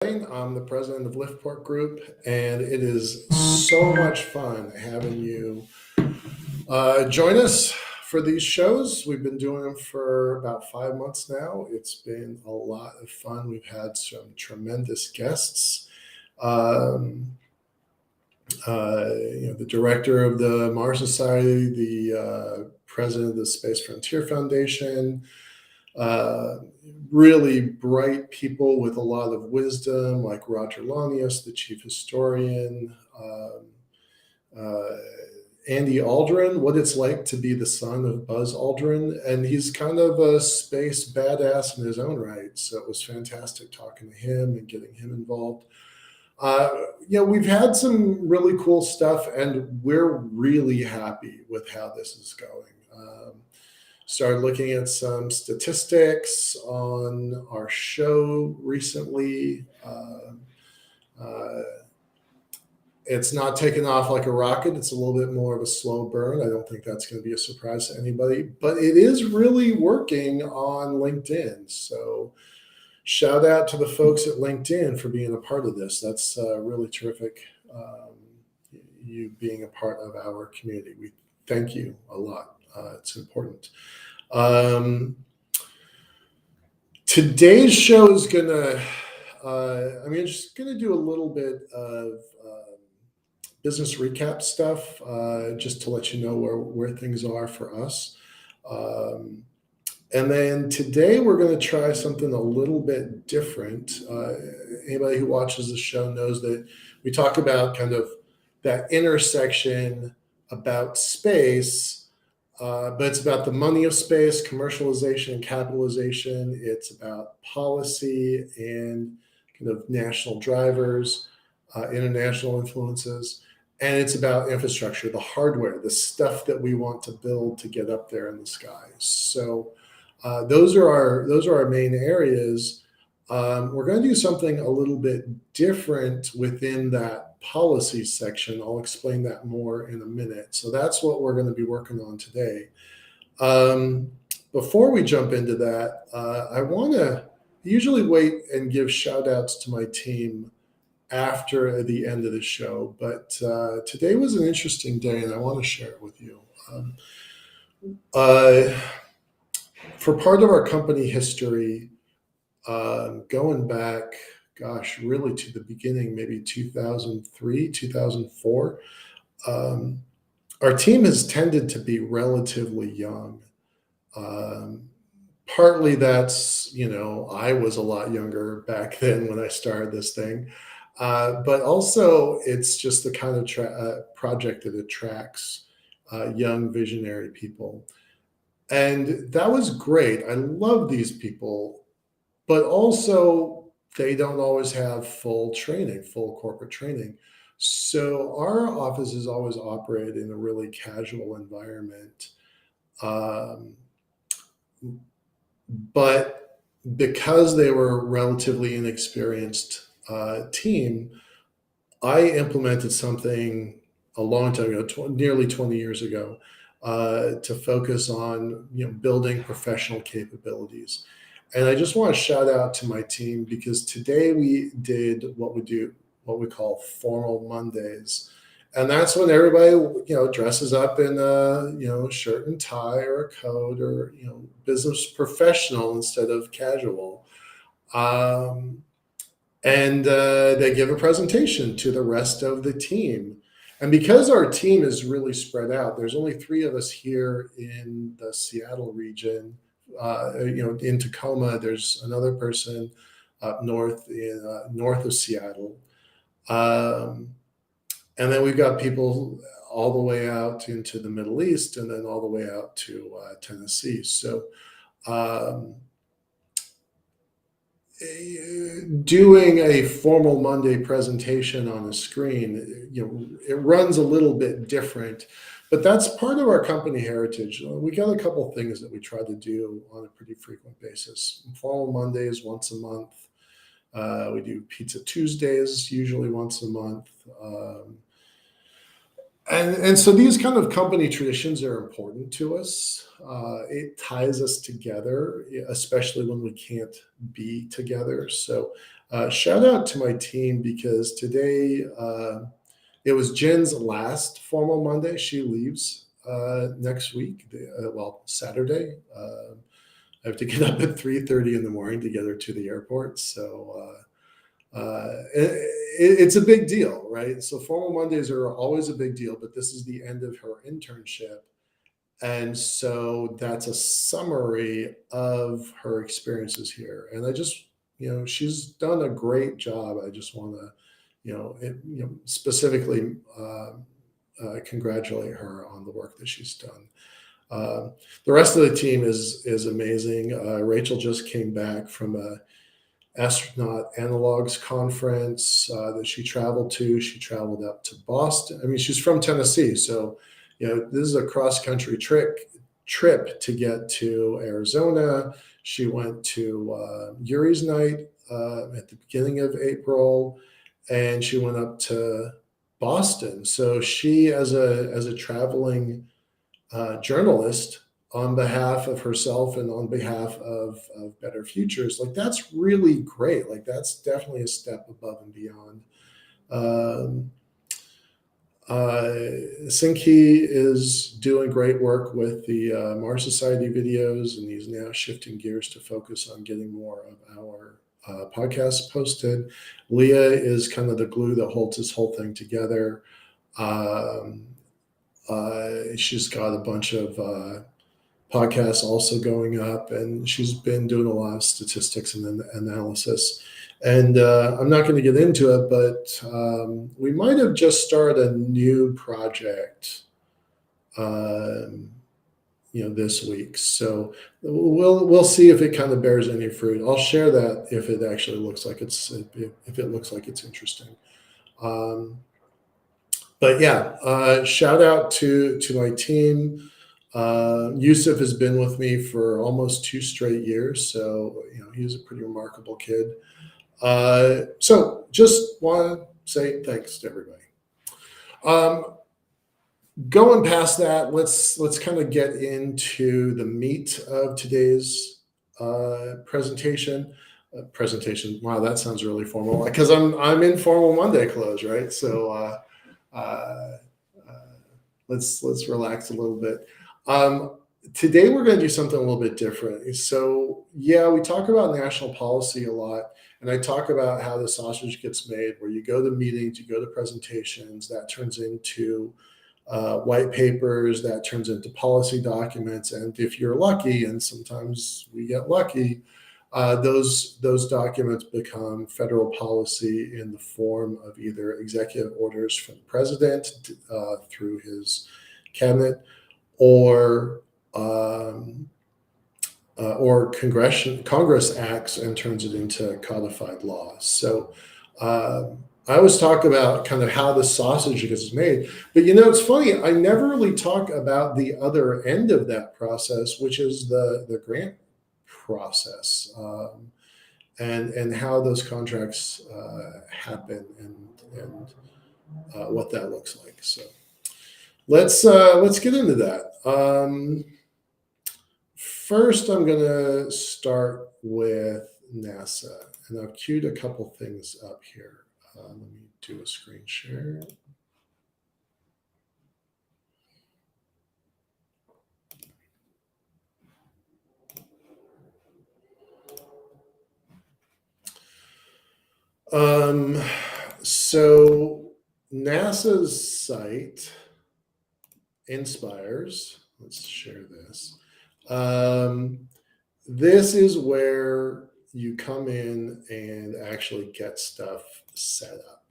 I'm the president of Liftport Group, and it is so much fun having you join us for these shows. We've been doing them for about 5 months now. It's been a lot of fun. We've had some tremendous guests. Um, the director of the Mars Society, the president of the Space Frontier Foundation, uh, really bright people with a lot of wisdom, like Roger Lanius, the chief historian, uh, Andy Aldrin, what it's like to be the son of Buzz Aldrin. And he's kind of a space badass in his own right. So it was fantastic talking to him and getting him involved. Uh, we've had some really cool stuff, and we're really happy with how this is going. Started looking at some statistics on our show recently. Uh, it's not taken off like a rocket. It's a little bit more of a slow burn. I don't think that's going to be a surprise to anybody, but it is really working on LinkedIn. So shout out to the folks at LinkedIn for being a part of this. That's really terrific. You being a part of our community. We thank you a lot. It's important. Today's show is gonna, just gonna do a little bit of business recap stuff, just to let you know where things are for us. And then today we're going to try something a little bit different. Anybody who watches the show knows that we talk about kind of that intersection about space, but it's about the money of space, commercialization and capitalization. It's about policy and kind of national drivers, international influences. And it's about infrastructure, the hardware, the stuff that we want to build to get up there in the sky. So those are our main areas. We're going to do something a little bit different within that policy section. I'll explain that more in a minute. So that's what we're going to be working on today. Before we jump into that, I want to usually wait and give shout outs to my team after the end of the show. But today was an interesting day, and I want to share it with you. For part of our company history, going back, gosh, really to the beginning, maybe 2003, 2004, our team has tended to be relatively young. Partly that's, I was a lot younger back then when I started this thing. But also it's just the kind of project that attracts young visionary people. And that was great. I love these people, but also they don't always have full training, full corporate training. So our office has always operated in a really casual environment. Um, but because they were relatively inexperienced team, I implemented something a long time ago, nearly 20 years ago, to focus on building professional capabilities. And I just want to shout out to my team because today we did what we call formal Mondays. And that's when everybody, dresses up in a, shirt and tie or a coat or, business professional instead of casual. And they give a presentation to the rest of the team. And because our team is really spread out, there's only 3 of us here in the Seattle region. In Tacoma, there's another person up north north of Seattle. And then we've got people all the way out into the Middle East and then all the way out to Tennessee. So doing a formal Monday presentation on a screen, it runs a little bit different, but that's part of our company heritage. We got a couple things that we try to do on a pretty frequent basis. Formal Mondays once a month. We do Pizza Tuesdays usually once a month. And so these kind of company traditions are important to us. It ties us together, especially when we can't be together. So Shout out to my team because today it was Jen's last formal Monday. She leaves next week, well, Saturday. I have to get up at 3:30 in the morning to get her to the airport. So it's a big deal, right? So formal Mondays are always a big deal, but this is the end of her internship. And so that's a summary of her experiences here. And I just, she's done a great job. I just want to, specifically congratulate her on the work that she's done. The rest of the team is amazing. Rachel just came back from a astronaut analogs conference that she traveled to. She traveled up to Boston. I mean, she's from Tennessee, so this is a cross country trip to get to Arizona. She went to Yuri's Night at the beginning of April, and she went up to Boston. So she, as a traveling journalist, on behalf of herself and on behalf of Better Futures, like that's really great. Like that's definitely a step above and beyond. Sinki is doing great work with the Mars Society videos, and he's now shifting gears to focus on getting more of our podcasts posted. Leah is kind of the glue that holds this whole thing together. She's got a bunch of podcasts also going up, and she's been doing a lot of statistics and analysis. And I'm not going to get into it, but we might have just started a new project, this week. So we'll see if it kind of bears any fruit. I'll share that if it actually looks like it's interesting. But yeah, shout out to my team. Yusuf has been with me for almost 2 straight years, so he's a pretty remarkable kid. So just want to say thanks to everybody. Going past that, let's kind of get into the meat of today's presentation. Wow, that sounds really formal because I'm in formal Monday clothes, right? So let's relax a little bit. Today we're going to do something a little bit different. So yeah, we talk about national policy a lot, and I talk about how the sausage gets made, where you go to meetings, you go to presentations, that turns into white papers, that turns into policy documents, and if you're lucky, and sometimes we get lucky, those documents become federal policy in the form of either executive orders from the president through his cabinet, or Congress acts and turns it into codified law. So I always talk about kind of how the sausage is made, but it's funny. I never really talk about the other end of that process, which is the grant process, and how those contracts happen, and what that looks like. So let's get into that. First, I'm going to start with NASA, and I've queued a couple things up here. Let me do a screen share. So NASA's site inspires. Let's share this. This is where you come in and actually get stuff set up.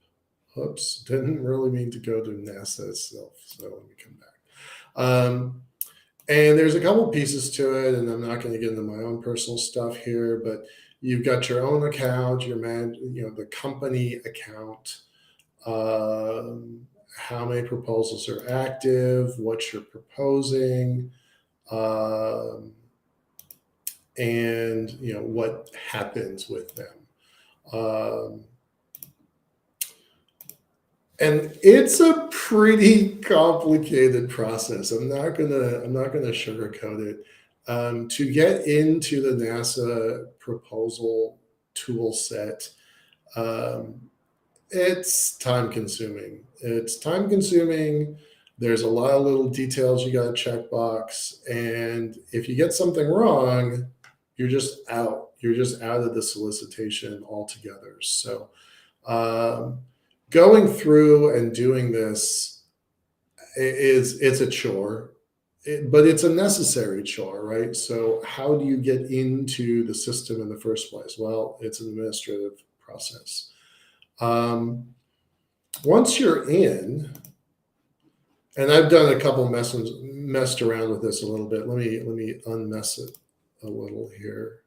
Oops, didn't really mean to go to NASA itself. So let me come back. And there's a couple pieces to it, and I'm not going to get into my own personal stuff here, but you've got your own account, the company account, how many proposals are active, what you're proposing, and what happens with them. And it's a pretty complicated process. I'm not gonna sugarcoat it. To get into the NASA proposal tool set, Um, it's time consuming. It's time consuming. There's a lot of little details you got to check box. And if you get something wrong, you're just out. You're just out of the solicitation altogether. So, um, going through and doing this it's a chore, but it's a necessary chore, right? So how do you get into the system in the first place? Well, it's an administrative process. Um, Once you're in, and I've done a couple messed around with this a little bit. Let me unmess it a little here.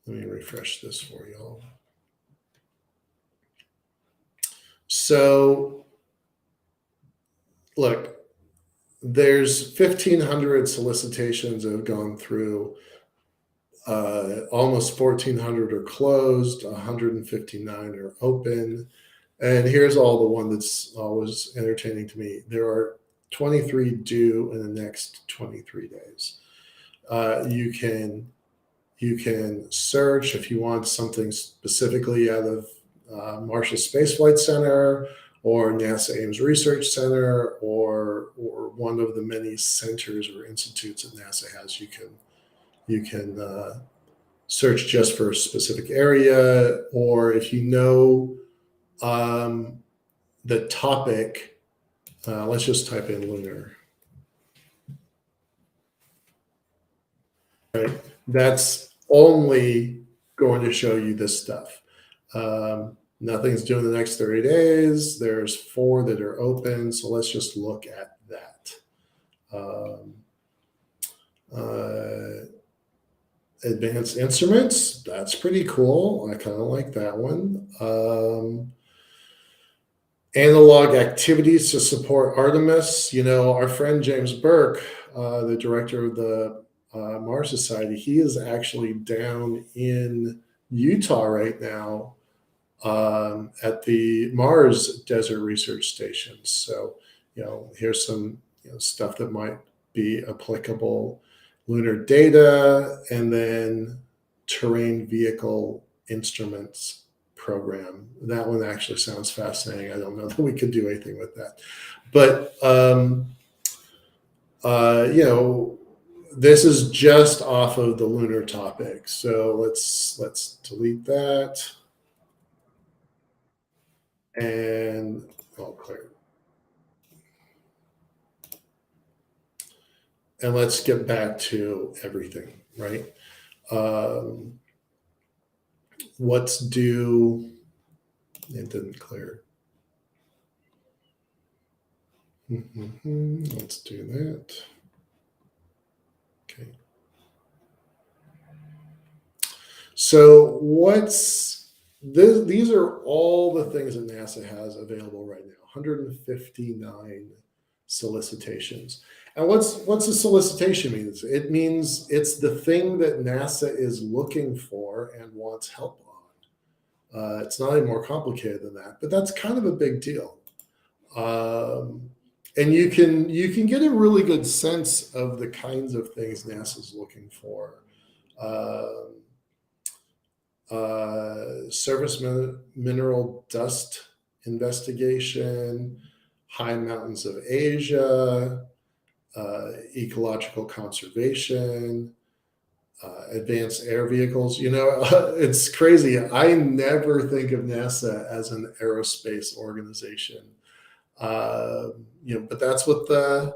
Let me refresh this for y'all. So look, there's 1,500 solicitations that have gone through. Almost 1,400 are closed, 159 are open. And here's all the one that's always entertaining to me. There are 23 due in the next 23 days. You can search if you want something specifically out of Marshall Space Flight Center or NASA Ames Research Center or one of the many centers or institutes that NASA has. You can search just for a specific area, or if you know the topic, let's just type in lunar. Right, that's only going to show you this stuff. Nothing's due in the next 30 days. There's 4 that are open, so let's just look at that. Advanced instruments, that's pretty cool. I kind of like that one. Analog activities to support Artemis. You know, our friend James Burke, the director of the Mars Society, he is actually down in Utah right now at the Mars Desert Research Station. So, you know, here's some stuff that might be applicable. Lunar data, and then terrain vehicle instruments program. That one actually sounds fascinating. I don't know that we could do anything with that. But, this is just off of the lunar topic. So let's delete that. And I'll clear. And let's get back to everything, right? What's due? It didn't clear. Let's do that. Okay. So what's this? These are all the things that NASA has available right now. 159 solicitations. And what's a solicitation means? It means it's the thing that NASA is looking for and wants help on. It's not any more complicated than that, but that's kind of a big deal. And you can get a really good sense of the kinds of things NASA's looking for. Surface mineral dust investigation, high mountains of Asia, ecological conservation, advanced air vehicles. You know, it's crazy. I never think of NASA as an aerospace organization. But that's what the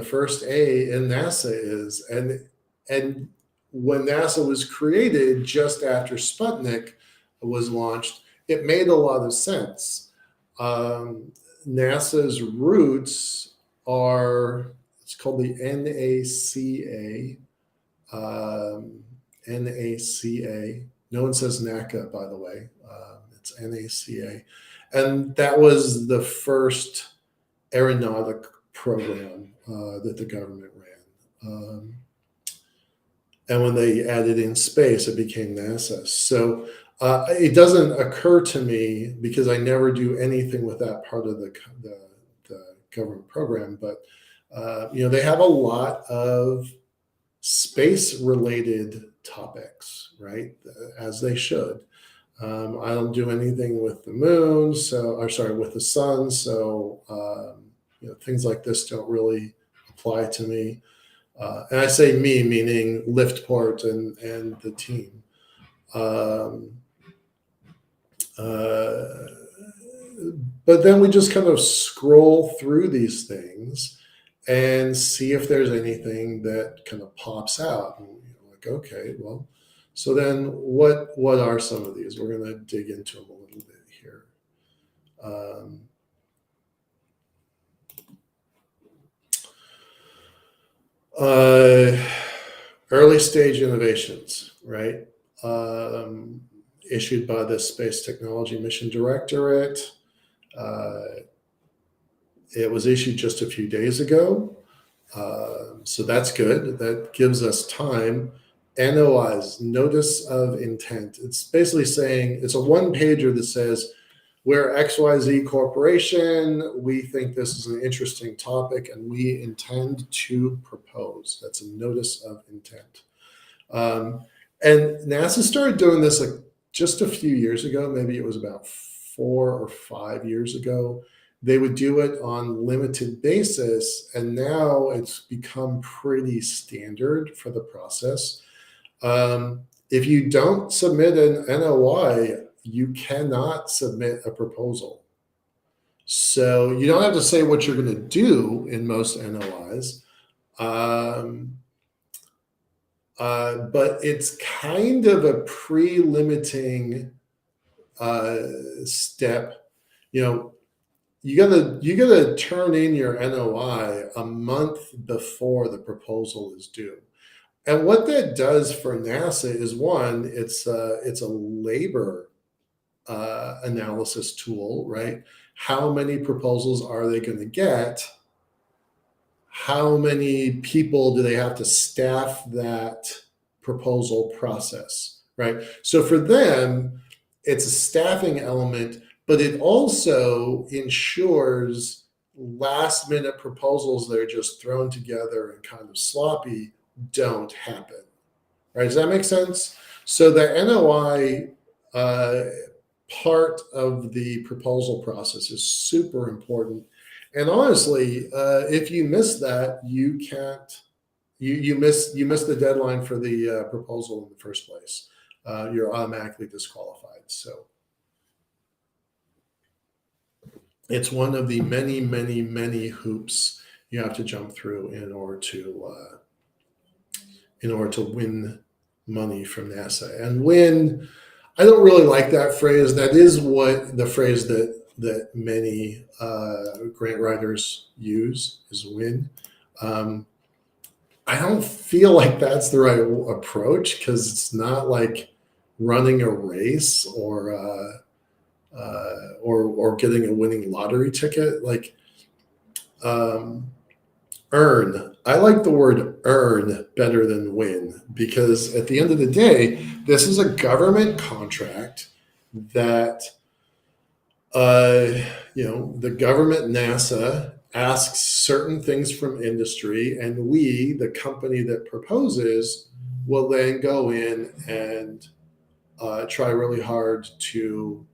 first A in NASA is. And when NASA was created just after Sputnik was launched, it made a lot of sense. NASA's roots are, it's called the NACA. NACA. No one says NACA, by the way. It's NACA. And that was the first aeronautic program that the government ran. And when they added in space, it became NASA. So it doesn't occur to me, because I never do anything with that part of the government program, but they have a lot of space-related topics, right? As they should. I don't do anything with the moon, with the sun, so things like this don't really apply to me. And I say me, meaning Liftport and the team. Um, uh, but then we just kind of scroll through these things and see if there's anything that kind of pops out. And like, okay, well, so then what are some of these? We're going to dig into them a little bit here. Early stage innovations, right? Issued by the Space Technology Mission Directorate. It was issued just a few days ago. So that's good. That gives us time. NOIs, Notice of Intent. It's basically saying, it's a one-pager that says, we're XYZ Corporation. We think this is an interesting topic and we intend to propose. That's a notice of intent. And NASA started doing this like just a few years ago. Maybe it was about 4 or 5 years ago. They would do it on limited basis, and now it's become pretty standard for the process. If you don't submit an NOI, you cannot submit a proposal. So you don't have to say what you're going to do in most NOIs. But it's kind of a pre-limiting step. You gotta turn in your NOI a month before the proposal is due. And what that does for NASA is, one, it's a labor analysis tool, right? How many proposals are they going to get? How many people do they have to staff that proposal process, right? So for them, it's a staffing element, but it also ensures last minute proposals that are just thrown together and kind of sloppy don't happen, right? Does that make sense? So the NOI part of the proposal process is super important. And honestly, if you miss that, you miss the deadline for the proposal in the first place. You're automatically disqualified. So it's one of the many, many, many hoops you have to jump through in order to win money from NASA. And win, I don't really like that phrase. That is what the phrase that many grant writers use is win. I don't feel like that's the right approach, because it's not like running a race or getting a winning lottery ticket. Like earn. I like the word earn better than win, because at the end of the day, this is a government contract that the government, NASA, asks certain things from industry, and we, the company that proposes, will then go in and try really hard to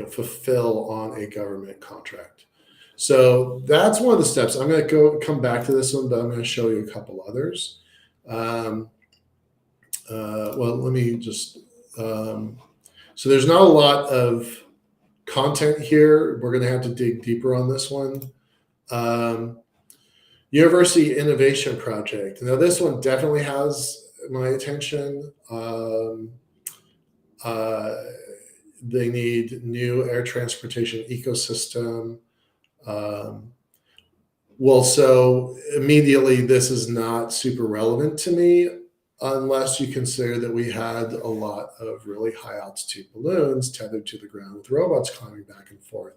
fulfill on a government contract. So that's one of the steps. I'm going to come back to this one, but I'm going to show you a couple others. Well, let me just. So there's not a lot of content here. We're going to have to dig deeper on this one. University Innovation Project. Now, this one definitely has my attention. They need new air transportation ecosystem. Well, so immediately this is not super relevant to me, unless you consider that we had a lot of really high altitude balloons tethered to the ground with robots climbing back and forth.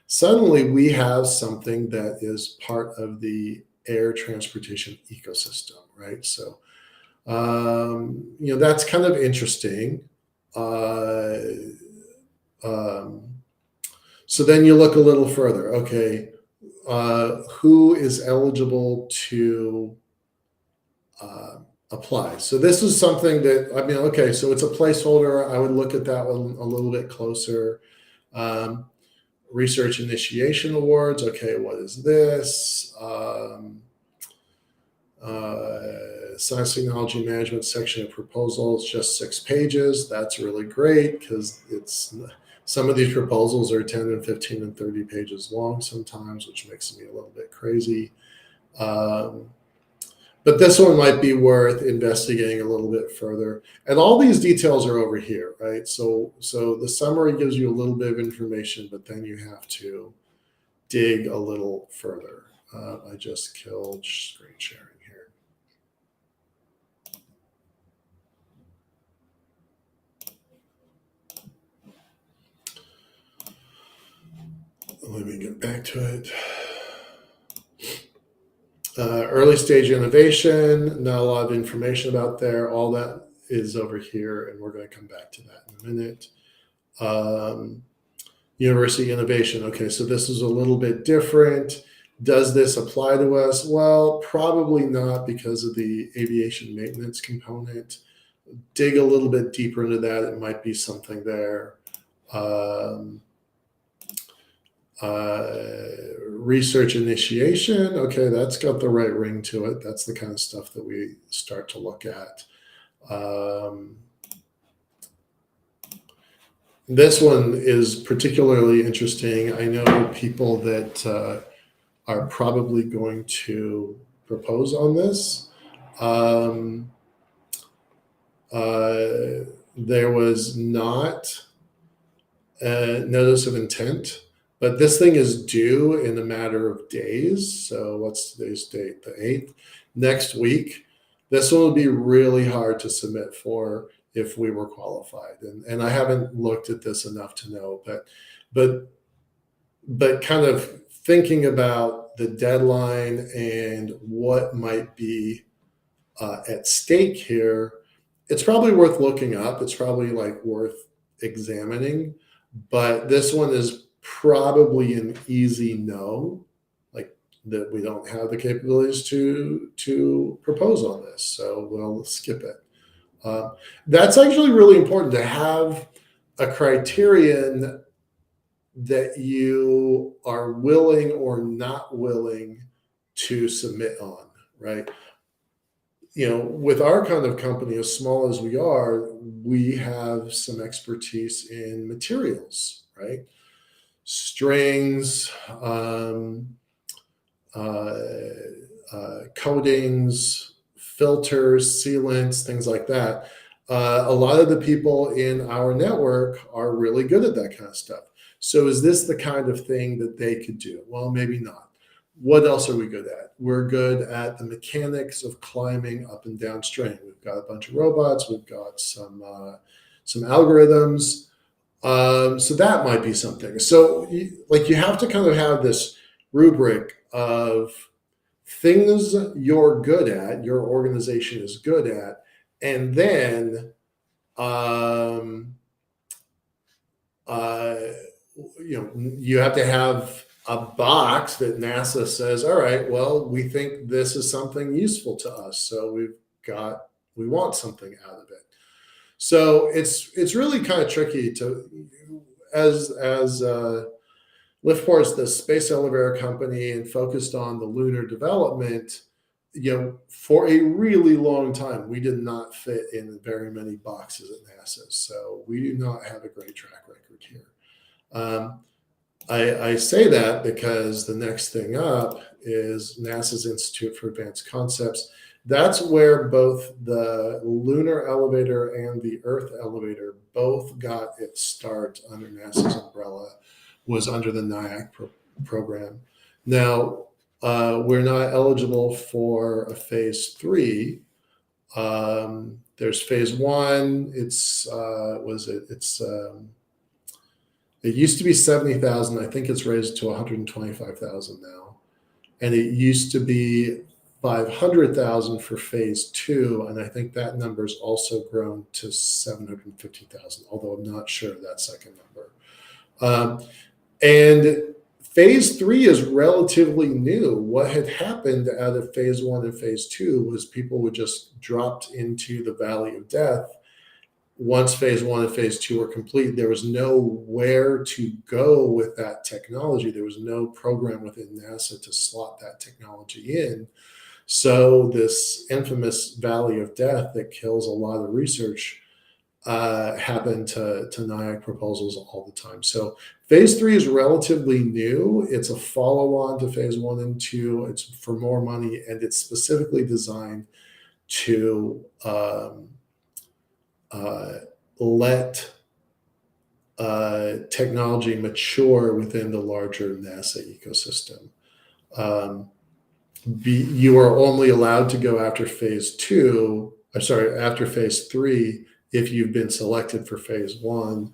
Suddenly we have something that is part of the air transportation ecosystem, right? So, that's kind of interesting. So then you look a little further. Okay, who is eligible to apply. So this is something that, I mean, okay, so it's a placeholder. I would look at that one a little bit closer. Research initiation awards. Okay, what is this? Science technology management section of proposals, just 6 pages. That's really great because some of these proposals are 10 and 15 and 30 pages long sometimes, which makes me a little bit crazy. But this one might be worth investigating a little bit further. And all these details are over here, right? So the summary gives you a little bit of information, but then you have to dig a little further. I just killed screen sharing here. Let me get back to it. Early stage innovation, not a lot of information about there. All that is over here, and we're going to come back to that in a minute. University innovation. Okay, so this is a little bit different. Does this apply to us? Well, probably not because of the aviation maintenance component. Dig a little bit deeper into that. It might be something there. Research initiation. Okay, that's got the right ring to it. That's the kind of stuff that we start to look at. This one is particularly interesting. I know people that are probably going to propose on this. There was not a notice of intent, but this thing is due in a matter of days. So what's today's date? The 8th. Next week. This one would be really hard to submit for if we were qualified. And I haven't looked at this enough to know, but kind of thinking about the deadline and what might be at stake here, it's probably worth looking up. It's probably like worth examining, but this one is probably an easy no, like that we don't have the capabilities to propose on this. So we'll skip it. That's actually really important to have a criterion that you are willing or not willing to submit on, right? You know, with our kind of company, as small as we are, we have some expertise in materials, right? Strings, coatings, filters, sealants, things like that. A lot of the people in our network are really good at that kind of stuff. So is this the kind of thing that they could do? Well, maybe not. What else are we good at? We're good at the mechanics of climbing up and down string. We've got a bunch of robots. We've got some algorithms. So that might be something. So you have to kind of have this rubric of things you're good at, your organization is good at, and then you have to have a box that NASA says, all right, well, we think this is something useful to us, so we want something out of it. So it's really kind of tricky to, as Liftport's the space elevator company and focused on the lunar development. For a really long time, we did not fit in very many boxes at NASA, so we do not have a great track record here. I say that because the next thing up is NASA's Institute for Advanced Concepts. That's where both the lunar elevator and the Earth elevator both got its start under NASA's umbrella, was under the NIAC program. Now, we're not eligible for a phase 3. There's phase 1. It used to be 70,000. I think it's raised to 125,000 now. And it used to be 500,000 for phase 2. And I think that number's also grown to 750,000, although I'm not sure of that second number. And Phase 3 is relatively new. What had happened out of phase 1 and phase 2 was people would just dropped into the valley of death. Once phase 1 and phase 2 were complete, there was nowhere to go with that technology. There was no program within NASA to slot that technology in. So this infamous valley of death that kills a lot of research happen to NIAC proposals all the time. So phase 3 is relatively new. It's a follow-on to phase 1 and 2. It's for more money, and it's specifically designed to let technology mature within the larger NASA ecosystem. You are only allowed to go after phase 3 if you've been selected for phase 1.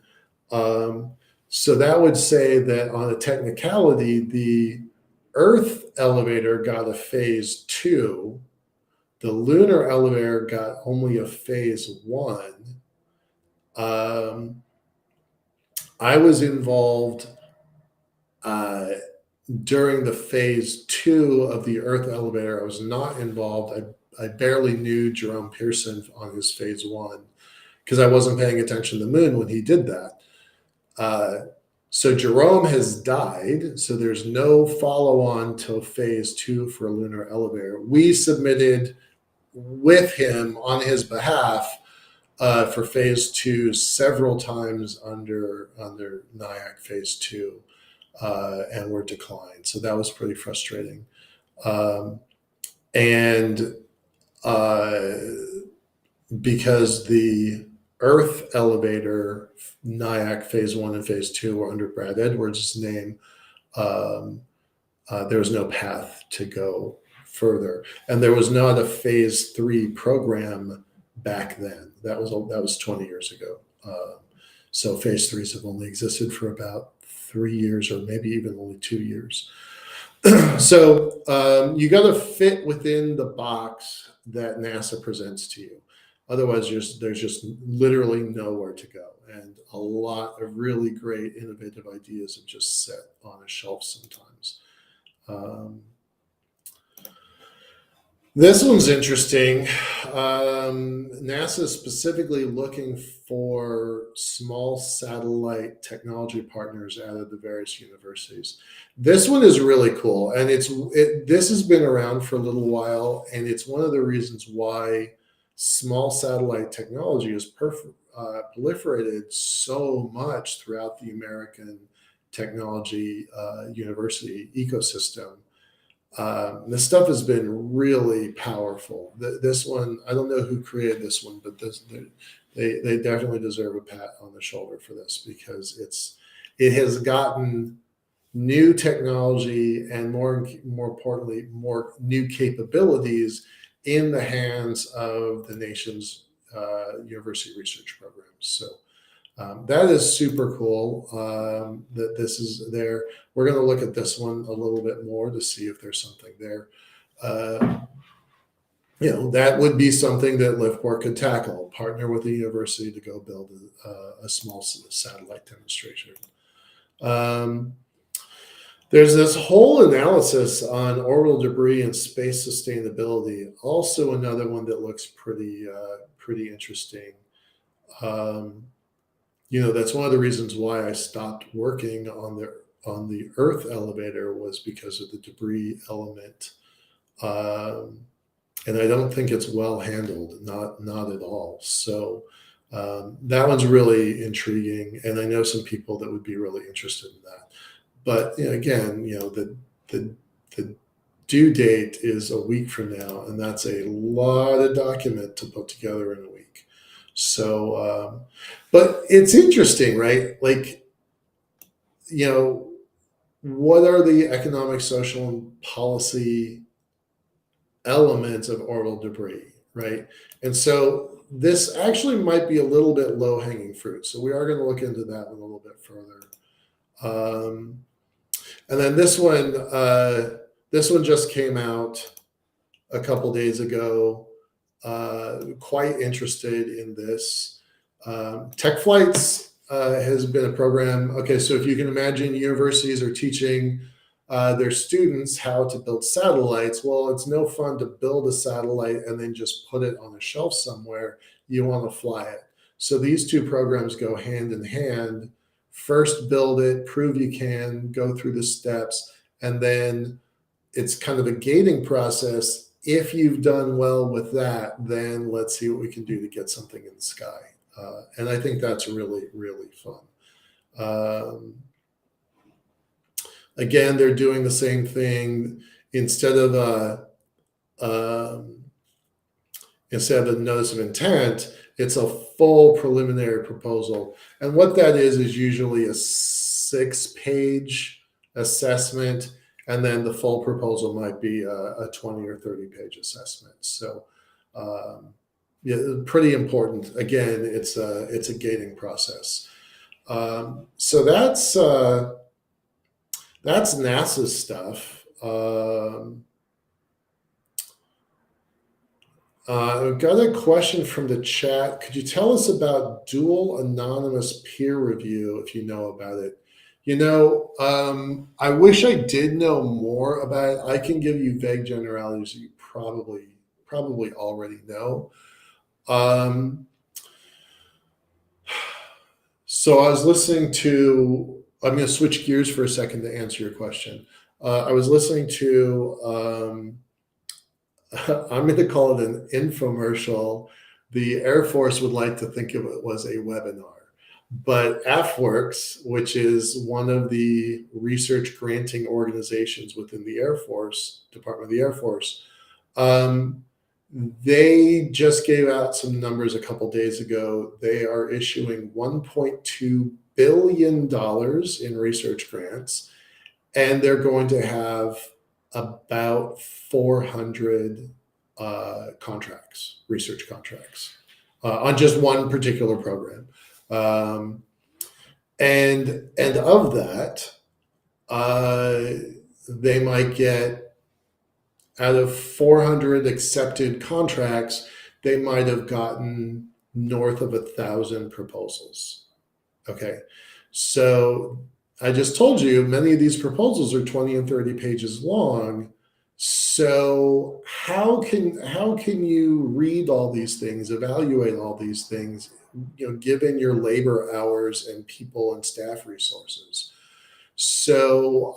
So that would say that on a technicality, the Earth elevator got a phase 2. The lunar elevator got only a phase 1. I was involved during the phase 2 of the Earth elevator. I was not involved. I barely knew Jerome Pearson on his phase 1 because I wasn't paying attention to the moon when he did that. So Jerome has died. So there's no follow-on till phase 2 for a lunar elevator. We submitted with him on his behalf for phase 2 several times under NIAC phase 2, and were declined. So that was pretty frustrating. And because the Earth elevator, NIAC phase 1 and phase 2 were under Brad Edwards' name, there was no path to go further. And there was not a phase 3 program back then. That was 20 years ago. So phase 3s have only existed for about 3 years, or maybe even only 2 years. So you got to fit within the box that NASA presents to you. Otherwise, there's just literally nowhere to go. And a lot of really great innovative ideas have just set on a shelf sometimes. This one's interesting. NASA is specifically looking for small satellite technology partners out of the various universities. This one is really cool, and this has been around for a little while, and it's one of the reasons why small satellite technology has proliferated so much throughout the American technology university ecosystem. This stuff has been really powerful. This one, I don't know who created this one, but they definitely deserve a pat on the shoulder for this, because it has gotten new technology and more importantly, more new capabilities in the hands of the nation's university research programs. So that is super cool that this is there. We're going to look at this one a little bit more to see if there's something there. That would be something that LiftPort could tackle, partner with the university to go build a small satellite demonstration. There's this whole analysis on orbital debris and space sustainability. Also another one that looks pretty interesting. That's one of the reasons why I stopped working on the Earth elevator, was because of the debris element. And I don't think it's well handled, not at all. So that one's really intriguing, and I know some people that would be really interested in that. But again, the due date is a week from now, and that's a lot of document to put together in a week. So, but it's interesting, right? Like, what are the economic, social, and policy elements of orbital debris, right? And so this actually might be a little bit low-hanging fruit. So we are going to look into that one a little bit further. And then this one just came out a couple days ago. Quite interested in this. Tech Flights has been a program. Okay, so if you can imagine, universities are teaching their students how to build satellites. Well, it's no fun to build a satellite and then just put it on a shelf somewhere. You want to fly it. So these two programs go hand in hand. First, build it, prove you can, go through the steps, and then it's kind of a gating process. If you've done well with that, then let's see what we can do to get something in the sky. And I think that's really, really fun. Again, they're doing the same thing. Instead of a notice of intent, it's a full preliminary proposal. And what that is usually a 6-page assessment, and then the full proposal might be a 20 or 30-page assessment. So yeah, pretty important. Again, it's a gating process. So that's NASA's stuff. I've got a question from the chat. Could you tell us about dual anonymous peer review if you know about it? I wish I did know more about it. I can give you vague generalities that you probably already know. So I was listening to, I'm going to switch gears for a second to answer your question. I was listening to, I'm going to call it an infomercial. The Air Force would like to think of it was a webinar. But AFWorks, which is one of the research granting organizations within the Air Force, Department of the Air Force, they just gave out some numbers a couple days ago. They are issuing $1.2 billion in research grants, and they're going to have about 400 research contracts, on just one particular program. And of that, they might get, out of 400 accepted contracts, they might have gotten north of 1,000 proposals. Okay, so I just told you many of these proposals are 20 and 30 pages long. So how can you read all these things, evaluate all these things, given your labor hours and people and staff resources? So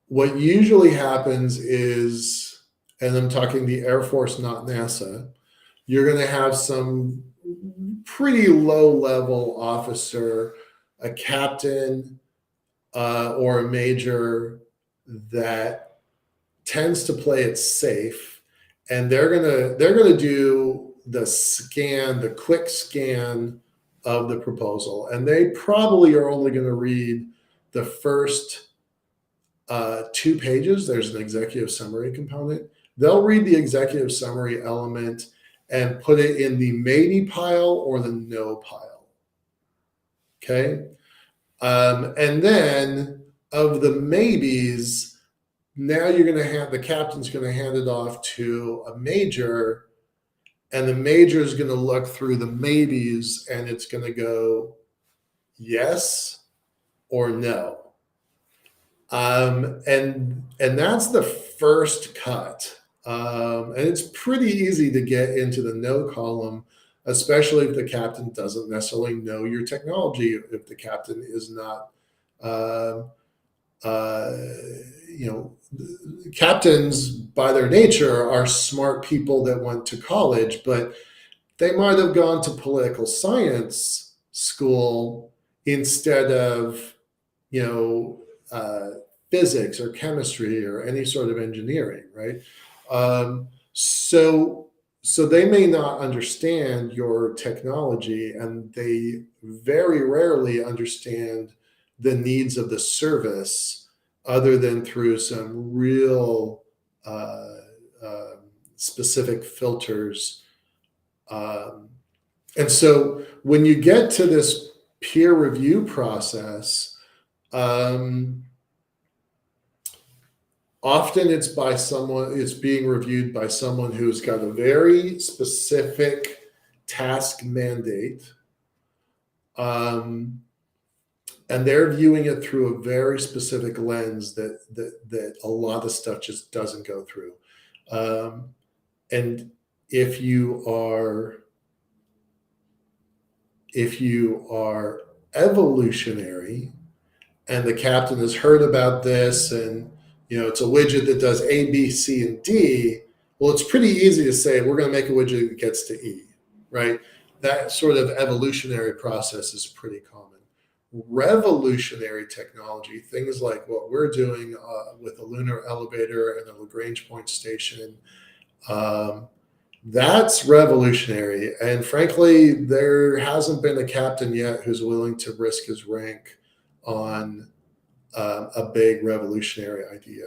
what usually happens is, and I'm talking the Air Force, not NASA, you're going to have some pretty low-level officer, a captain or a major, that tends to play it safe, and they're gonna do the quick scan of the proposal, and they probably are only going to read the first 2 pages. There's an executive summary component. They'll read the executive summary element and put it in the maybe pile or the no pile. Okay, and then of the maybes, now you're going to have, the captain's going to hand it off to a major, and the major is going to look through the maybes, and it's going to go yes or no. And that's the first cut. And it's pretty easy to get into the no column, especially if the captain doesn't necessarily know your technology, if the captain is not, captains by their nature are smart people that went to college, but they might have gone to political science school instead of, physics or chemistry or any sort of engineering, right? So they may not understand your technology, and they very rarely understand the needs of the service other than through some real specific filters. And so when you get to this peer review process, often it's being reviewed by someone who's got a very specific task mandate. And and they're viewing it through a very specific lens that a lot of stuff just doesn't go through. And if you are evolutionary, and the captain has heard about this, and it's a widget that does A, B, C, and D, well, it's pretty easy to say we're going to make a widget that gets to E, right? That sort of evolutionary process is pretty common. Revolutionary technology, things like what we're doing with the lunar elevator and the Lagrange point station, that's revolutionary. And frankly, there hasn't been a captain yet who's willing to risk his rank on a big revolutionary idea.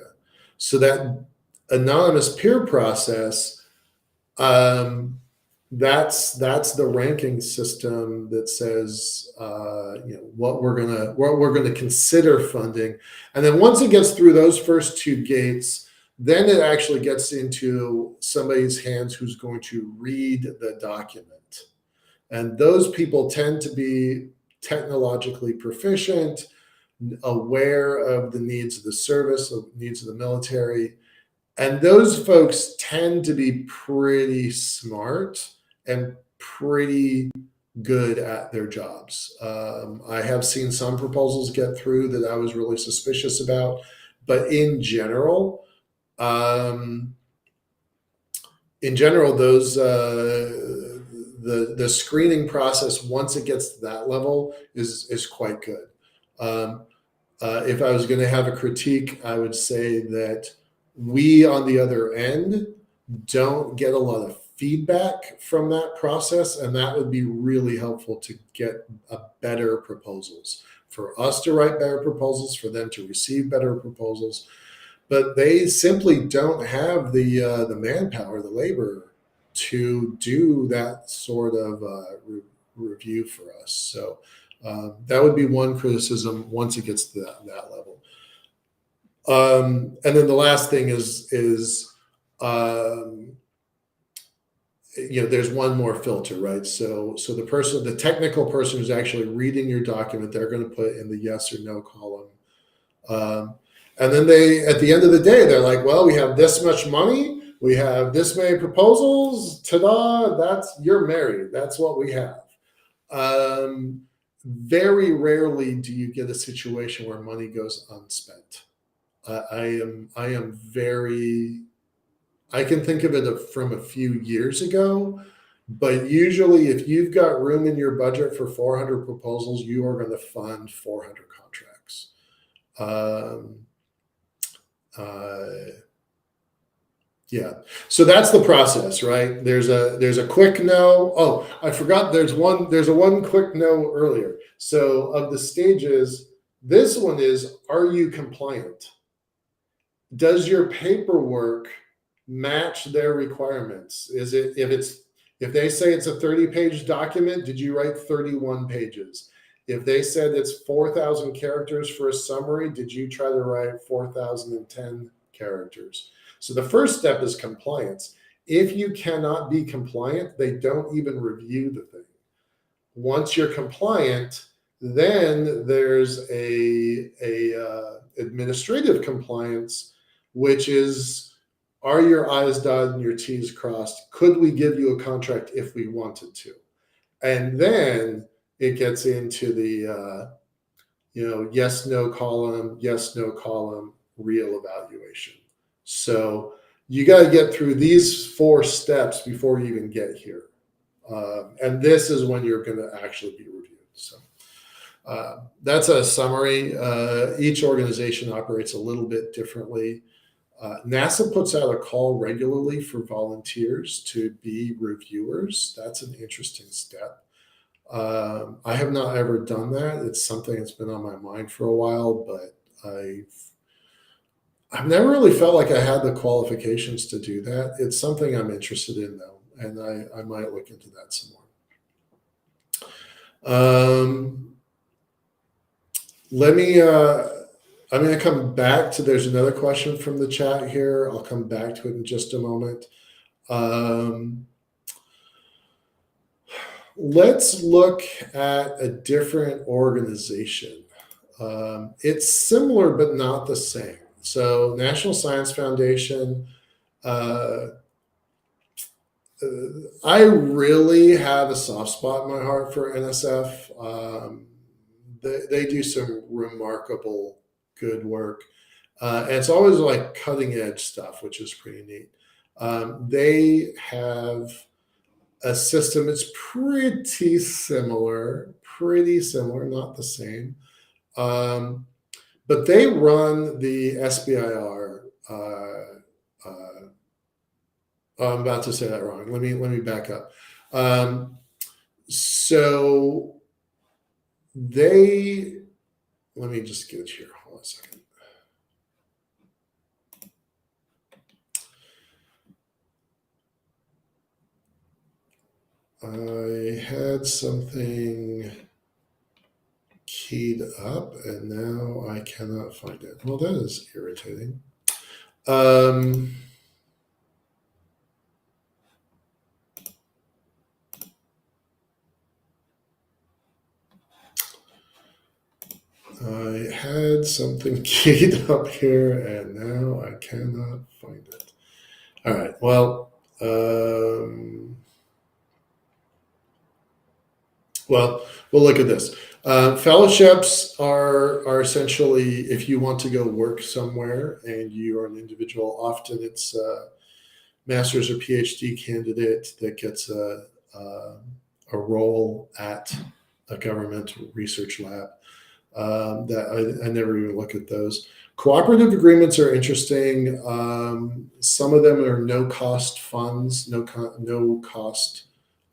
So that anonymous peer process, that's the ranking system that says what we're gonna consider funding, and then once it gets through those first two gates, then it actually gets into somebody's hands who's going to read the document, and those people tend to be technologically proficient, aware of the needs of the service, the needs of the military. And those folks tend to be pretty smart and pretty good at their jobs. I have seen some proposals get through that I was really suspicious about, but in general, those the screening process, once it gets to that level, is quite good. If I was going to have a critique, I would say that we on the other end don't get a lot of feedback from that process, and that would be really helpful to get better proposals, for us to write better proposals, for them to receive better proposals. But they simply don't have the manpower, the labor to do that sort of review for us. So that would be one criticism once it gets to that level. And then the last thing is there's one more filter, right? So the technical person who's actually reading your document, they're going to put in the yes or no column. And then at the end of the day, they're like, well, we have this much money, we have this many proposals, ta-da, you're married. That's what we have. Very rarely do you get a situation where money goes unspent. I can think of it from a few years ago, but usually if you've got room in your budget for 400 proposals, you are going to fund 400 contracts. Yeah. So that's the process, right? There's a quick no. Oh, I forgot. There's a one quick no earlier. So of the stages, this one is, are you compliant? Does your paperwork match their requirements? If they say it's a 30-page document, did you write 31 pages? If they said it's 4,000 characters for a summary, did you try to write 4,010 characters? So the first step is compliance. If you cannot be compliant, they don't even review the thing. Once you're compliant, then there's a administrative compliance, which is, are your I's dotted and your T's crossed? Could we give you a contract if we wanted to? And then it gets into the yes, no column, real evaluation. So you got to get through these 4 steps before you even get here. And this is when you're going to actually be reviewed. So that's a summary. Each organization operates a little bit differently. NASA puts out a call regularly for volunteers to be reviewers. That's an interesting step. I have not ever done that. It's something that's been on my mind for a while, but I've never really felt like I had the qualifications to do that. It's something I'm interested in, though, and I might look into that some more. I'm going to come back to, there's another question from the chat here. I'll come back to it in just a moment. Let's look at a different organization. It's similar, but not the same. So, National Science Foundation, uh, I really have a soft spot in my heart for NSF. They do some remarkable good work. And it's always like cutting edge stuff, which is pretty neat. They have a system, it's pretty similar, not the same. Um, but they run the SBIR. I'm about to say that wrong. Let me back up. Um, so they let me just get here. Hold on a second. I had something keyed up and now I cannot find it. Well, that is irritating. I had something keyed up here and now I cannot find it. All right. Well, we'll look at this. Fellowships are essentially if you want to go work somewhere and you are an individual. Often it's a master's or PhD candidate that gets a role at a government research lab. That I never even look at those. Cooperative agreements are interesting. Some of them are no cost funds, no cost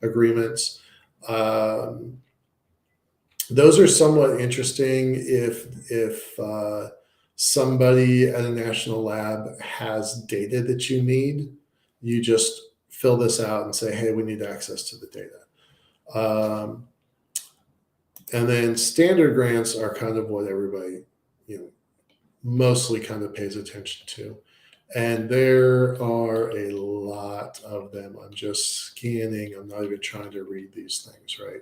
agreements. Those are somewhat interesting if somebody at a national lab has data that you need. You just fill this out and say, "Hey, we need access to the data." And then standard grants are kind of what everybody, mostly kind of pays attention to. And there are a lot of them. I'm just scanning. I'm not even trying to read these things, right?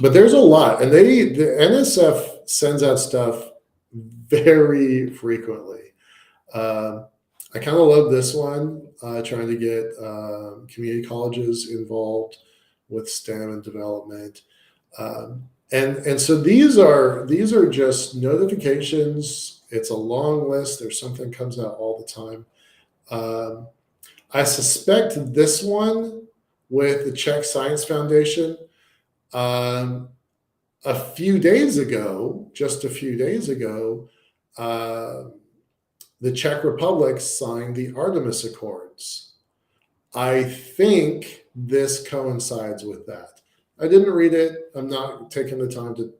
But there's a lot. And the NSF sends out stuff very frequently. I kind of love this one, trying to get community colleges involved with STEM and development. And so these are just notifications. It's a long list. There's something comes out all the time. I suspect this one with the Czech Science Foundation. Just a few days ago, the Czech Republic signed the Artemis Accords. I think this coincides with that. I didn't read it. I'm not taking the time to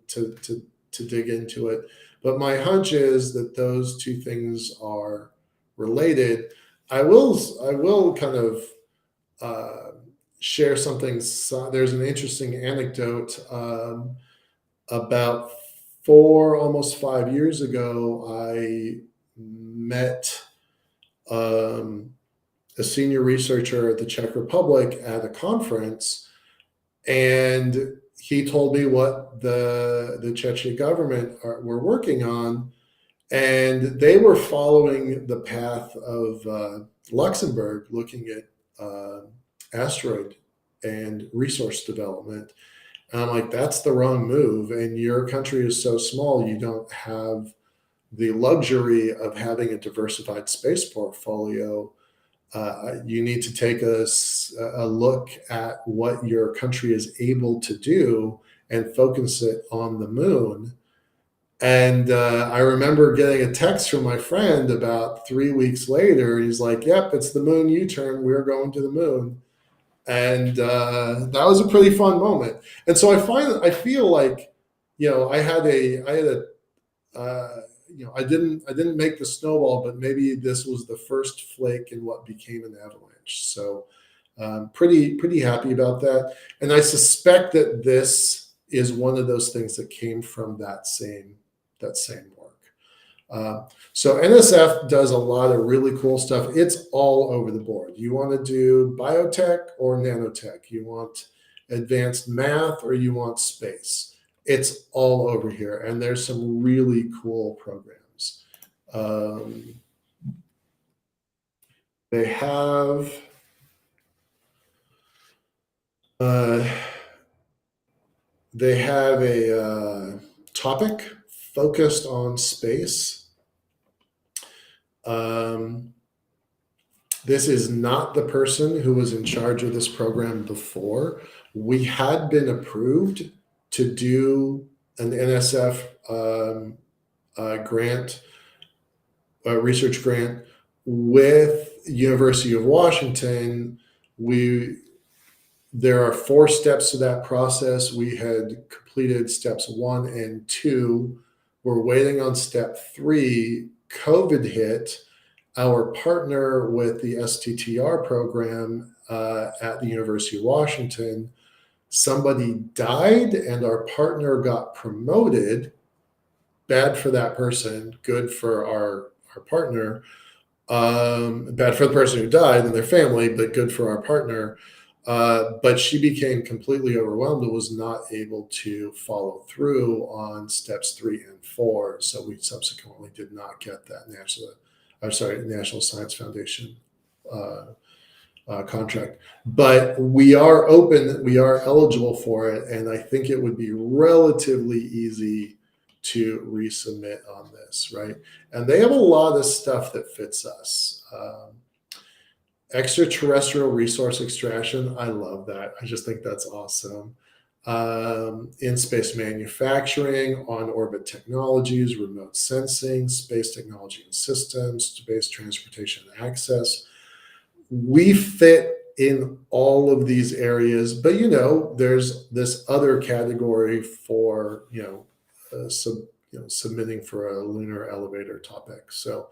dig into it. But my hunch is that those two things are related. I will kind of share something. There's an interesting anecdote about almost 5 years ago. I met a senior researcher at the Czech Republic at a conference, and he told me what the Chechen government were working on, and they were following the path of Luxembourg, looking at asteroid and resource development. And I'm like, that's the wrong move. And your country is so small, you don't have the luxury of having a diversified space portfolio. You need to take a look at what your country is able to do and focus it on the moon. And I remember getting a text from my friend about 3 weeks later. He's like, "Yep, it's the moon U-turn. We're going to the moon." And that was a pretty fun moment. And so I feel like, I didn't make the snowball, but maybe this was the first flake in what became an avalanche. So pretty happy about that. And I suspect that this is one of those things that came from that same work. So NSF does a lot of really cool stuff. It's all over the board. You want to do biotech or nanotech? You want advanced math or you want space? It's all over here, and there's some really cool programs. Um, they have uh, they have a topic focused on space. Um, this is not the person who was in charge of this program before. We had been approved to do an NSF grant, research grant with University of Washington. There are 4 steps to that process. We had completed steps 1 and 2. We're waiting on step 3. COVID hit. Our partner with the STTR program at the University of Washington, somebody died and our partner got promoted. Bad for that person, good for our partner. Bad for the person who died and their family, but good for our partner. But she became completely overwhelmed and was not able to follow through on steps 3 and 4. So we subsequently did not get that National Science Foundation contract. But we are eligible for it, and I think it would be relatively easy to resubmit on this, right? And they have a lot of stuff that fits us. Extraterrestrial resource extraction, I love that. I just think that's awesome. In-space manufacturing, on-orbit technologies, remote sensing, space technology and systems, space transportation and access. We fit in all of these areas, but there's this other category for submitting for a lunar elevator topic. So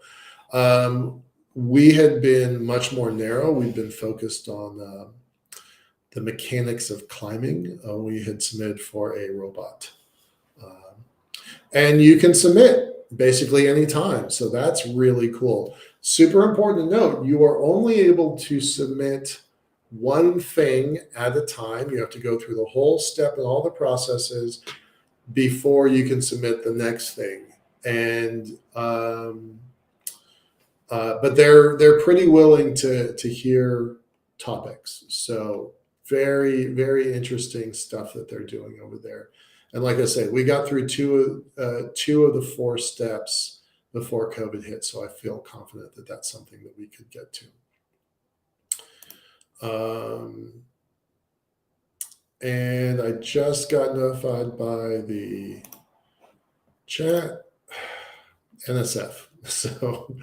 we had been much more narrow. We've been focused on the mechanics of climbing. We had submitted for a robot. And you can submit basically anytime. So that's really cool. Super important to note, you are only able to submit one thing at a time. You have to go through the whole step and all the processes before you can submit the next thing. And but they're pretty willing to hear topics. So very, very interesting stuff that they're doing over there. And like I said, we got through two of the 4 steps before COVID hit. So I feel confident that that's something that we could get to. And I just got notified by the chat, NSF. So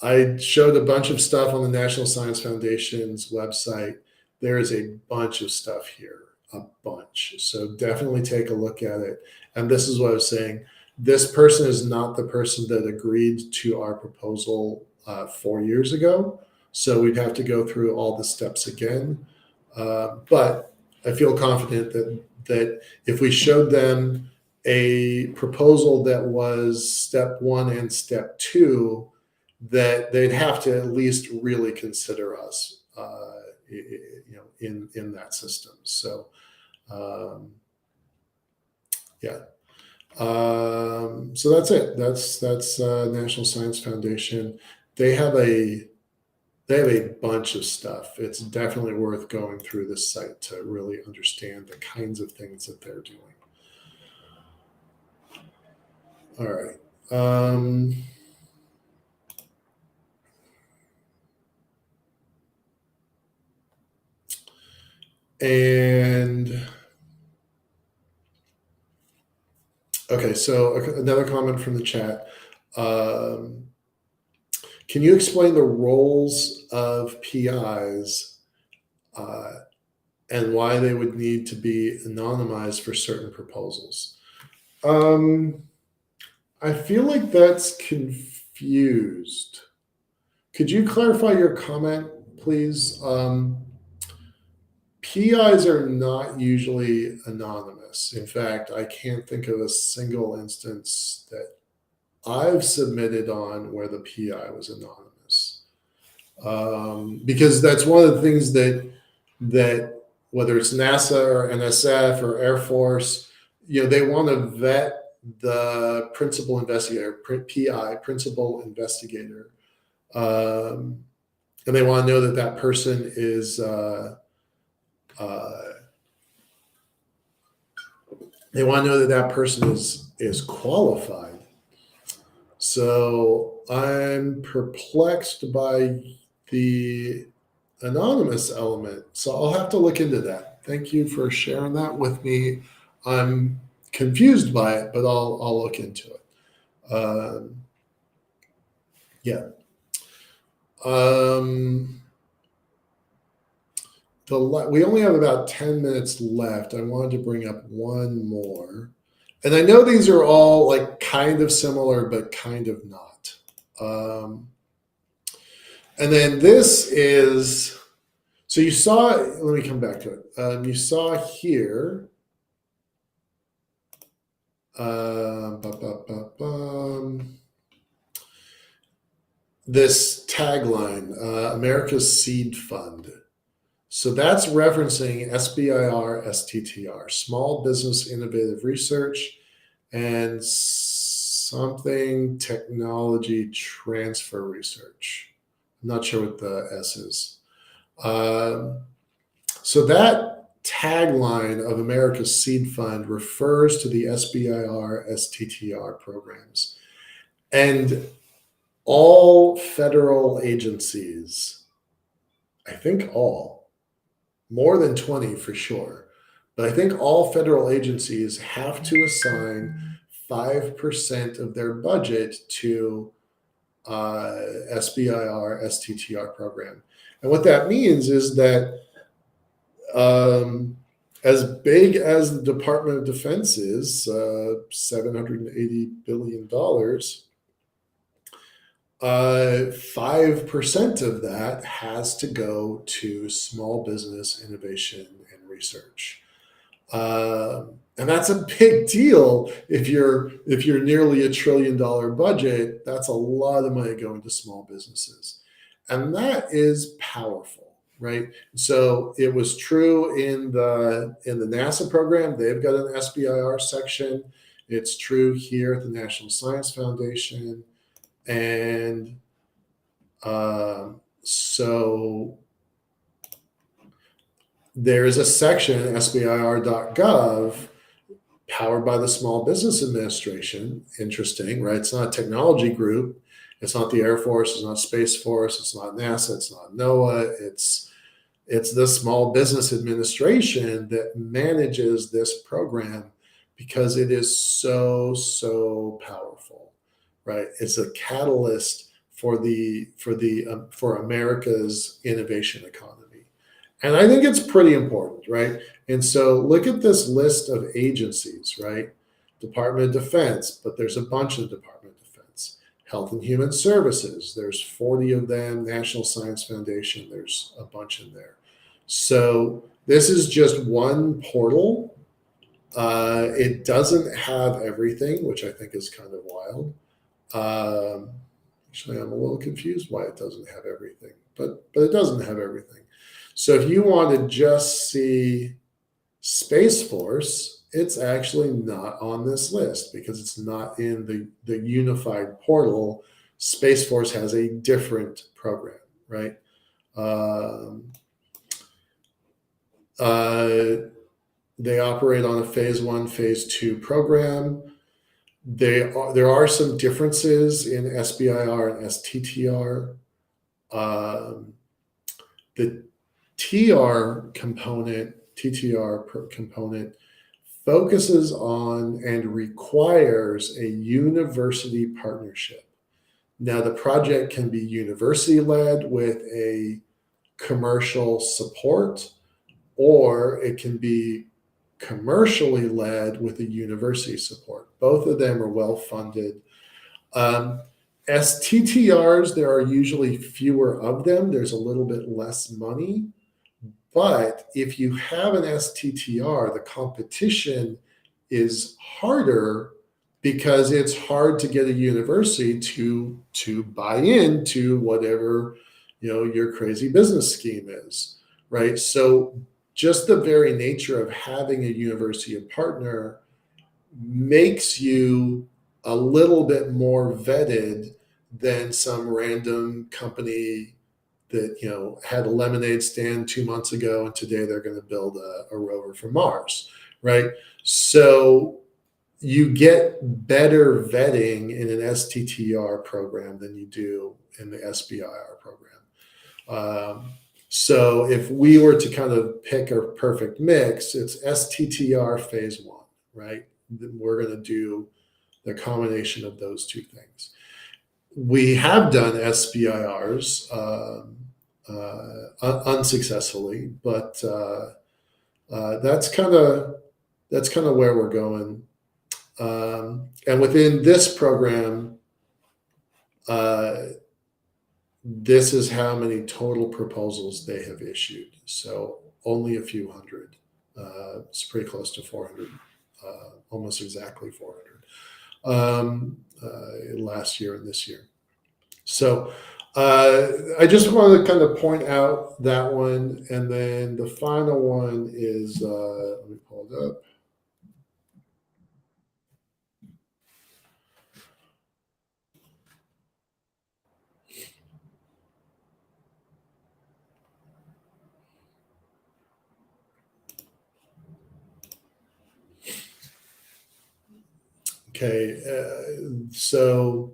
I showed a bunch of stuff on the National Science Foundation's website. There is a bunch of stuff here, a bunch. So definitely take a look at it. And this is what I was saying. This person is not the person that agreed to our proposal 4 years ago. So we'd have to go through all the steps again. But I feel confident that if we showed them a proposal that was step 1 and step 2, that they'd have to at least really consider us, in that system. So, yeah. So that's it. That's National Science Foundation. They have a bunch of stuff. It's definitely worth going through this site to really understand the kinds of things that they're doing. All right. And okay, so another comment from the chat. Can you explain the roles of PIs and why they would need to be anonymized for certain proposals? I feel like that's confused. Could you clarify your comment, please? PIs are not usually anonymous. In fact, I can't think of a single instance that I've submitted on where the PI was anonymous. Because that's one of the things that whether it's NASA or NSF or Air Force, they want to vet the principal investigator, PI, principal investigator, and they want to know that that person is they want to know that that person is qualified. So I'm perplexed by the anonymous element. So I'll have to look into that. Thank you for sharing that with me. I'm confused by it, but I'll look into it. Yeah. We only have about 10 minutes left. I wanted to bring up one more. And I know these are all like kind of similar, but kind of not. And then this is, so you saw, let me come back to it. You saw here, this tagline, America's Seed Fund. So that's referencing SBIR, STTR, Small Business Innovative Research, and something technology transfer research. I'm not sure what the S is. So that tagline of America's Seed Fund refers to the SBIR, STTR programs. And all federal agencies, I think all, more than 20 for sure, but I think all federal agencies have to assign 5% of their budget to SBIR, STTR program. And what that means is that as big as the Department of Defense is, $780 billion, 5% of that has to go to small business innovation and research. And that's a big deal. If you're nearly $1 trillion budget, that's a lot of money going to small businesses. And that is powerful, right? So it was true in the NASA program. They've got an SBIR section. It's true here at the National Science Foundation. And so there is a section, sbir.gov, powered by the Small Business Administration. Interesting, right? It's not a technology group. It's not the Air Force. It's not Space Force. It's not NASA. It's not NOAA. It's the Small Business Administration that manages this program because it is so powerful, right? It's a catalyst for America's innovation economy. And I think it's pretty important, right? And so look at this list of agencies, right? Department of Defense, but there's a bunch of Department of Defense. Health and Human Services, there's 40 of them. National Science Foundation, there's a bunch in there. So this is just one portal. It doesn't have everything, which I think is kind of wild. Actually, I'm a little confused why it doesn't have everything, but it doesn't have everything. So if you want to just see Space Force, it's actually not on this list because it's not in the unified portal. Space Force has a different program, right? They operate on a phase 1, phase 2 program. There are some differences in SBIR and STTR. The TTR component focuses on and requires a university partnership. Now, the project can be university-led with a commercial support, or it can be commercially led with a university support. Both of them are well-funded. STTRs, there are usually fewer of them. There's a little bit less money. But if you have an STTR, the competition is harder because it's hard to get a university to buy into whatever your crazy business scheme is, right? So just the very nature of having a university partner makes you a little bit more vetted than some random company that had a lemonade stand 2 months ago and today they're going to build a rover for Mars, right? So you get better vetting in an STTR program than you do in the SBIR program. So if we were to kind of pick a perfect mix, it's STTR phase one, right? We're going to do the combination of those two things. We have done SBIRs unsuccessfully, but that's kind of where we're going. And within this program, this is how many total proposals they have issued. So only a few hundred. It's pretty close to 400, almost exactly 400 last year and this year. So I just want to kind of point out that one. And then the final one is, let me pull it up. Okay, so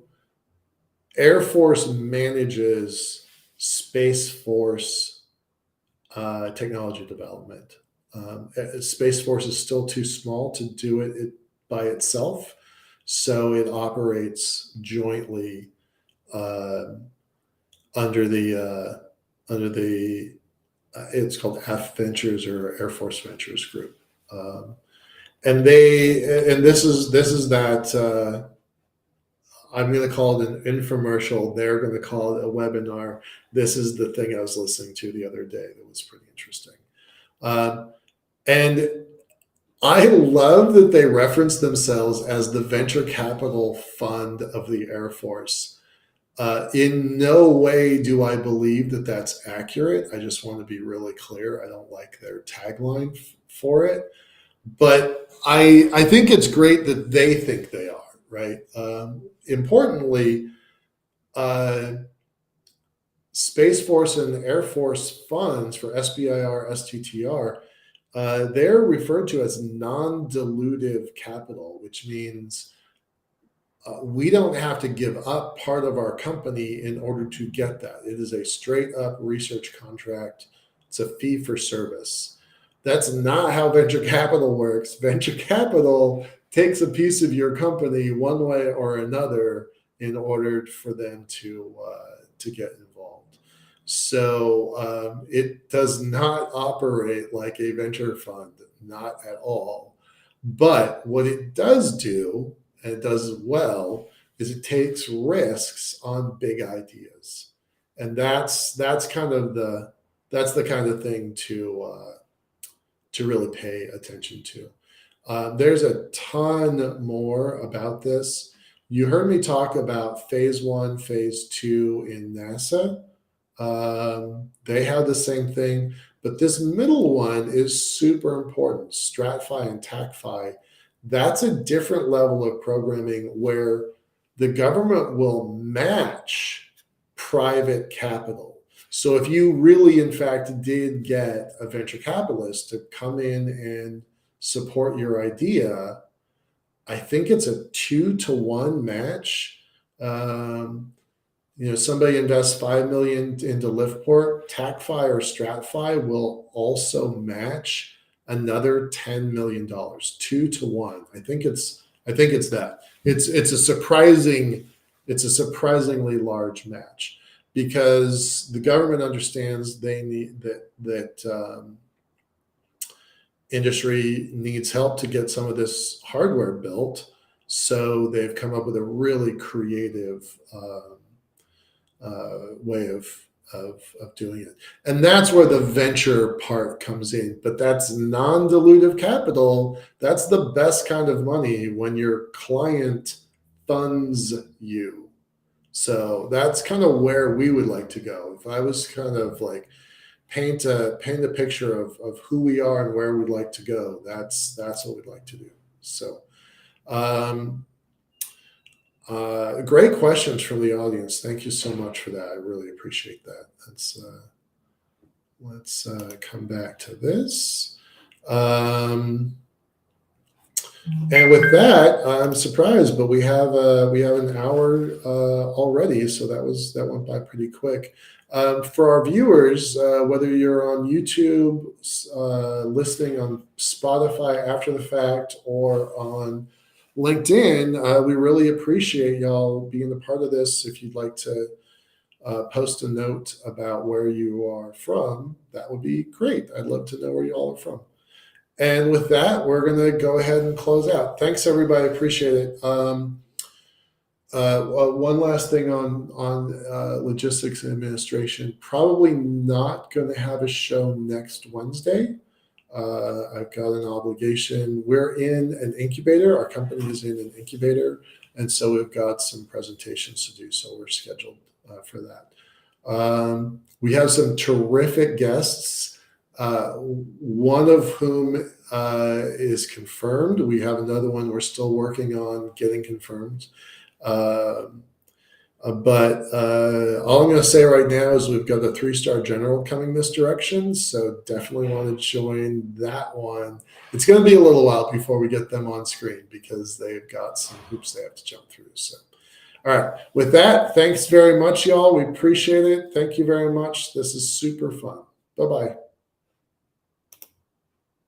Air Force manages Space Force technology development. Space Force is still too small to do it by itself, so it operates jointly under the it's called F Ventures or Air Force Ventures Group, and this is that. I'm going to call it an infomercial. They're going to call it a webinar. This is the thing I was listening to the other day that was pretty interesting. And I love that they reference themselves as the venture capital fund of the Air Force. In no way do I believe that that's accurate. I just want to be really clear. I don't like their tagline for it. But I think it's great that they think they are, right? Importantly, Space Force and Air Force funds for SBIR, STTR, they're referred to as non-dilutive capital, which means we don't have to give up part of our company in order to get that. It is a straight up research contract. It's a fee for service. That's not how venture capital works. Venture capital takes a piece of your company one way or another in order for them to get involved. So it does not operate like a venture fund, not at all. But what it does do, and it does well, is it takes risks on big ideas, and that's kind of the kind of thing to really pay attention to. There's a ton more about this. You heard me talk about phase one, phase two in NASA. They have the same thing, but this middle one is super important. StratFi and TACFi. That's a different level of programming where the government will match private capital. So if you really, in fact, did get a venture capitalist to come in and support your idea, I think it's a 2-to-1 match. Somebody invests $5 million into Liftport, TACFi or StratFi will also match another $10 million, 2-to-1. I think it's that. It's a surprisingly large match, because the government understands they need that industry needs help to get some of this hardware built. So they've come up with a really creative way of doing it. And that's where the venture part comes in. But that's non-dilutive capital. That's the best kind of money when your client funds you. So that's kind of where we would like to go. If I was kind of like paint a picture of who we are and where we'd like to go. That's what we'd like to do. So, great questions from the audience. Thank you so much for that. I really appreciate that. Let's come back to this. And with that, I'm surprised, but we have an hour already, so that went by pretty quick. For our viewers, whether you're on YouTube, listening on Spotify after the fact, or on LinkedIn, we really appreciate y'all being a part of this. If you'd like to post a note about where you are from, that would be great. I'd love to know where you all are from. And with that, we're going to go ahead and close out. Thanks, everybody. Appreciate it. One last thing on logistics and administration. Probably not going to have a show next Wednesday. I've got an obligation. We're in an incubator. Our company is in an incubator. And so we've got some presentations to do. So we're scheduled for that. We have some terrific guests. One of whom is confirmed. We have another one we're still working on getting confirmed. But all I'm going to say right now is we've got a 3-star general coming this direction. So definitely want to join that one. It's going to be a little while before we get them on screen because they've got some hoops they have to jump through. So, all right. With that, thanks very much, y'all. We appreciate it. Thank you very much. This is super fun. Bye-bye.